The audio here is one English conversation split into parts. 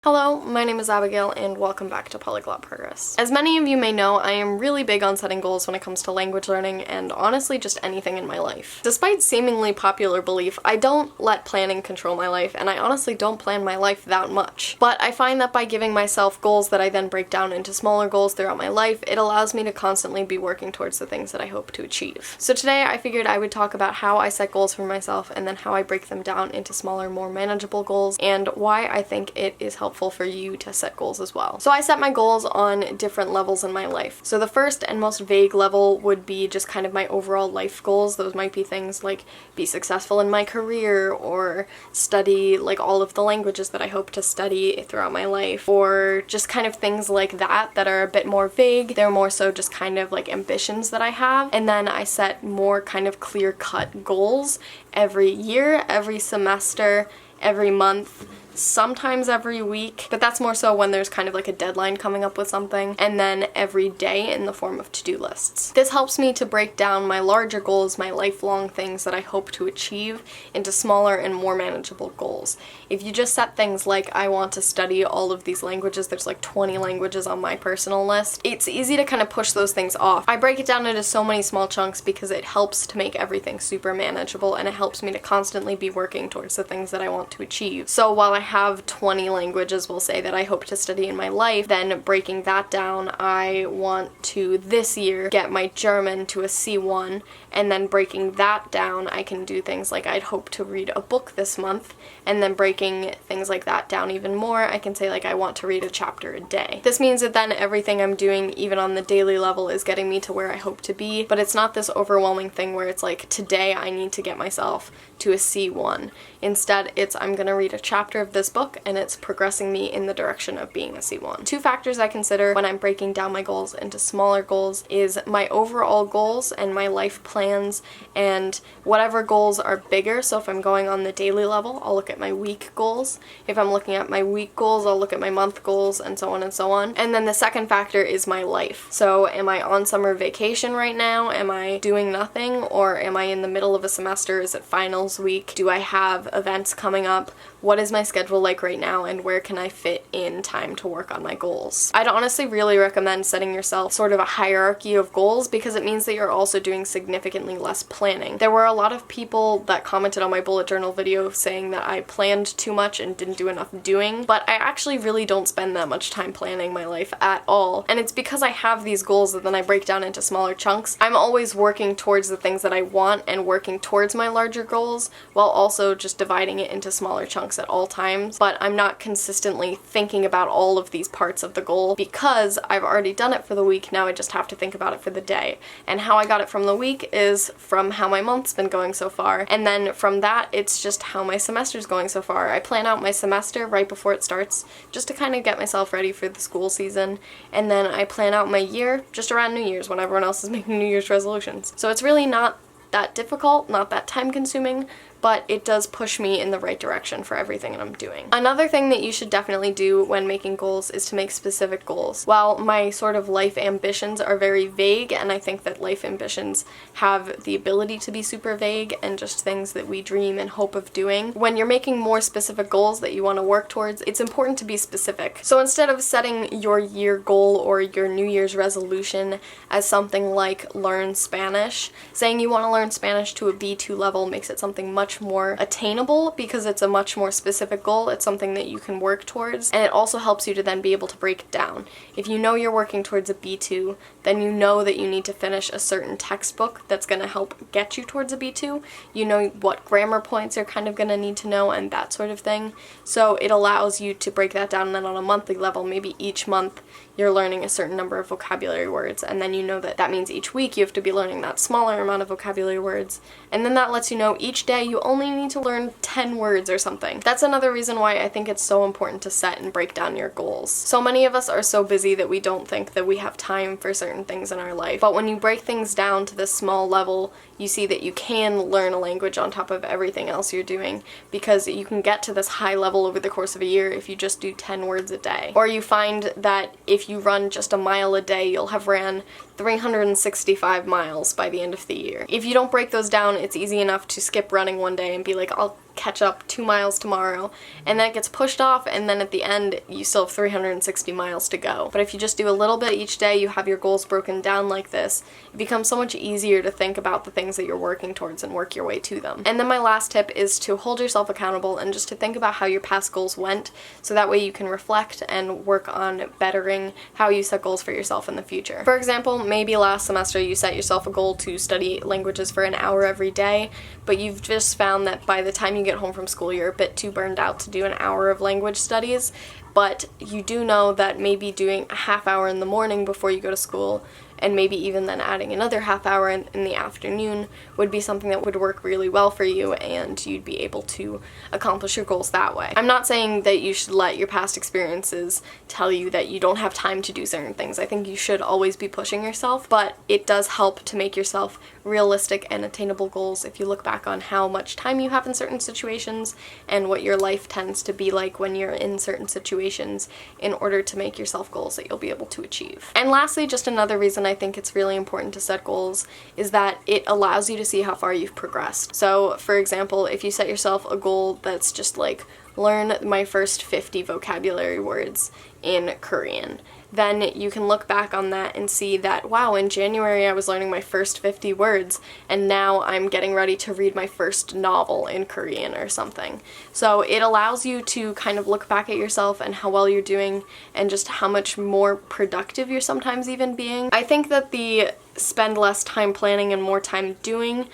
Hello, my name is Abigail and welcome back to Polyglot Progress. As many of you may know, I am really big on setting goals when it comes to language learning and honestly just anything in my life. Despite seemingly popular belief, I don't let planning control my life and I honestly don't plan my life that much. But I find that by giving myself goals that I then break down into smaller goals throughout my life, it allows me to constantly be working towards the things that I hope to achieve. So today I figured I would talk about how I set goals for myself and then how I break them down into smaller, more manageable goals and why I think it is helpful for you to set goals as well. So I set my goals on different levels in my life. So the first and most vague level would be just kind of my overall life goals. Those might be things like be successful in my career or study like all of the languages that I hope to study throughout my life, or just kind of things like that that are a bit more vague. They're more so just kind of like ambitions that I have. And then I set more kind of clear-cut goals every year, every semester, every month, sometimes every week, but that's more so when there's kind of like a deadline coming up with something, and then every day in the form of to-do lists. This helps me to break down my larger goals, my lifelong things that I hope to achieve, into smaller and more manageable goals. If you just set things like, I want to study all of these languages, there's like 20 languages on my personal list, it's easy to kind of push those things off. I break it down into so many small chunks because it helps to make everything super manageable and it helps me to constantly be working towards the things that I want to achieve. So while I have 20 languages, we'll say, that I hope to study in my life, then breaking that down, I want to this year get my German to a C1, and then breaking that down, I can do things like I'd hope to read a book this month, and then breaking things like that down even more, I can say like I want to read a chapter a day. This means that then everything I'm doing, even on the daily level, is getting me to where I hope to be, but it's not this overwhelming thing where it's like, today I need to get myself to a C1. Instead, it's I'm gonna read a chapter of this book and it's progressing me in the direction of being a C1. Two factors I consider when I'm breaking down my goals into smaller goals is my overall goals and my life plans, and whatever goals are bigger. So if I'm going on the daily level, I'll look at my week goals. If I'm looking at my week goals, I'll look at my month goals, and so on and so on. And then the second factor is my life. So am I on summer vacation right now? Am I doing nothing? Or am I in the middle of a semester? Is it finals week? Do I have events coming up? What is my schedule like right now, and where can I fit in time to work on my goals? I'd honestly really recommend setting yourself sort of a hierarchy of goals because it means that you're also doing significantly less planning. There were a lot of people that commented on my bullet journal video saying that I planned too much and didn't do enough doing, but I actually really don't spend that much time planning my life at all. And it's because I have these goals that then I break down into smaller chunks. I'm always working towards the things that I want and working towards my larger goals while also just dividing it into smaller chunks at all times, but I'm not consistently thinking about all of these parts of the goal because I've already done it for the week. Now I just have to think about it for the day. And how I got it from the week is from how my month's been going so far, and then from that it's just how my semester's going so far. I plan out my semester right before it starts just to kind of get myself ready for the school season, and then I plan out my year just around New Year's when everyone else is making New Year's resolutions. So it's really not that difficult, not that time consuming, but it does push me in the right direction for everything that I'm doing. Another thing that you should definitely do when making goals is to make specific goals. While my sort of life ambitions are very vague, and I think that life ambitions have the ability to be super vague and just things that we dream and hope of doing, when you're making more specific goals that you want to work towards, it's important to be specific. So instead of setting your year goal or your New Year's resolution as something like learn Spanish, saying you want to learn Spanish to a B2 level makes it something much more attainable because it's a much more specific goal. It's something that you can work towards, and it also helps you to then be able to break it down. If you know you're working towards a B2, then you know that you need to finish a certain textbook that's going to help get you towards a B2. You know what grammar points you're kind of going to need to know and that sort of thing. So it allows you to break that down, and then on a monthly level, maybe each month you're learning a certain number of vocabulary words, and then you know that that means each week you have to be learning that smaller amount of vocabulary words, and then that lets you know each day you only need to learn 10 words or something. That's another reason why I think it's so important to set and break down your goals. So many of us are so busy that we don't think that we have time for certain things in our life, but when you break things down to this small level, you see that you can learn a language on top of everything else you're doing, because you can get to this high level over the course of a year if you just do 10 words a day. Or you find that if you run just a mile a day, you'll have ran 365 miles by the end of the year. If you don't break those down, it's easy enough to skip running one day and be like, I'll catch up 2 miles tomorrow, and then it gets pushed off, and then at the end you still have 360 miles to go. But if you just do a little bit each day, you have your goals broken down like this, it becomes so much easier to think about the things that you're working towards and work your way to them. And then my last tip is to hold yourself accountable and just to think about how your past goals went, so that way you can reflect and work on bettering how you set goals for yourself in the future. For example, maybe last semester you set yourself a goal to study languages for an hour every day, but you've just found that by the time you get home from school you're a bit too burned out to do an hour of language studies, but you do know that maybe doing a half hour in the morning before you go to school, and maybe even then adding another half hour in the afternoon, would be something that would work really well for you, and you'd be able to accomplish your goals that way. I'm not saying that you should let your past experiences tell you that you don't have time to do certain things. I think you should always be pushing yourself, but it does help to make yourself realistic and attainable goals if you look back on how much time you have in certain situations and what your life tends to be like when you're in certain situations, in order to make yourself goals that you'll be able to achieve. And lastly, just another reason I think it's really important to set goals is that it allows you to see how far you've progressed. So for example, if you set yourself a goal that's just like, learn my first 50 vocabulary words in Korean, then you can look back on that and see that, wow, in January I was learning my first 50 words, and now I'm getting ready to read my first novel in Korean or something. So it allows you to kind of look back at yourself and how well you're doing, and just how much more productive you're sometimes even being. I think that the spend less time planning and more time doing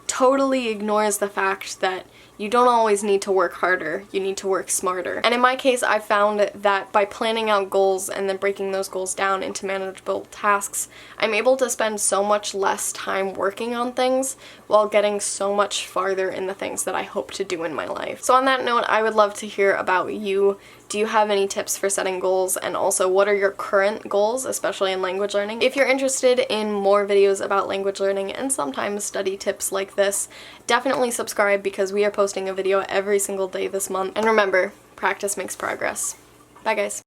totally ignores the fact that you don't always need to work harder, you need to work smarter. And in my case, I found that by planning out goals and then breaking those goals down into manageable tasks, I'm able to spend so much less time working on things while getting so much farther in the things that I hope to do in my life. So on that note, I would love to hear about you. Do you have any tips for setting goals? And also, what are your current goals, especially in language learning? If you're interested in more videos about language learning and sometimes study tips like this, definitely subscribe, because we are posting a video every single day this month. And remember, practice makes progress. Bye guys.